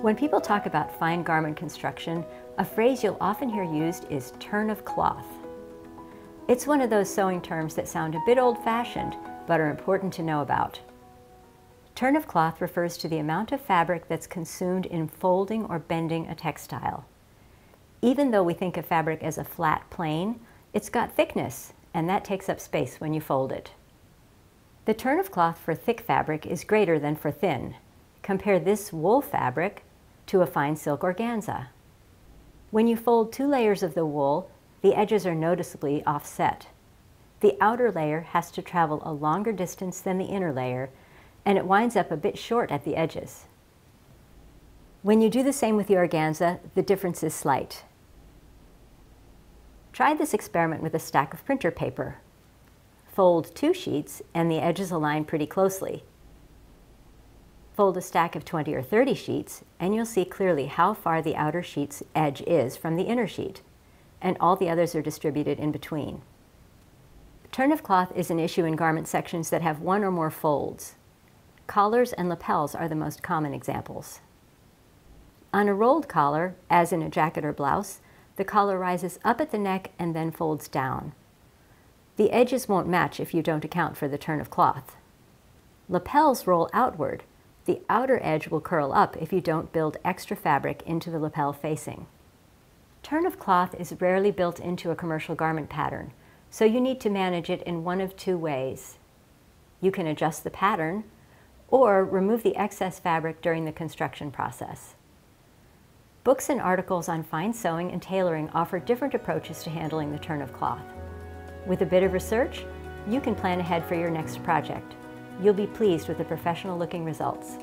When people talk about fine garment construction, a phrase you'll often hear used is turn of cloth. It's one of those sewing terms that sound a bit old-fashioned, but are important to know about. Turn of cloth refers to the amount of fabric that's consumed in folding or bending a textile. Even though we think of fabric as a flat plane, it's got thickness, and that takes up space when you fold it. The turn of cloth for thick fabric is greater than for thin. Compare this wool fabric to a fine silk organza. When you fold 2 layers of the wool, the edges are noticeably offset. The outer layer has to travel a longer distance than the inner layer, and it winds up a bit short at the edges. When you do the same with the organza, the difference is slight. Try this experiment with a stack of printer paper. Fold 2 sheets and the edges align pretty closely. Fold a stack of 20 or 30 sheets and you'll see clearly how far the outer sheet's edge is from the inner sheet, and all the others are distributed in between. Turn of cloth is an issue in garment sections that have 1 or more folds. Collars and lapels are the most common examples. On a rolled collar, as in a jacket or blouse, the collar rises up at the neck and then folds down. The edges won't match if you don't account for the turn of cloth. Lapels roll outward. The outer edge will curl up if you don't build extra fabric into the lapel facing. Turn of cloth is rarely built into a commercial garment pattern, so you need to manage it in one of 2 ways. You can adjust the pattern, or remove the excess fabric during the construction process. Books and articles on fine sewing and tailoring offer different approaches to handling the turn of cloth. With a bit of research, you can plan ahead for your next project. You'll be pleased with the professional-looking results.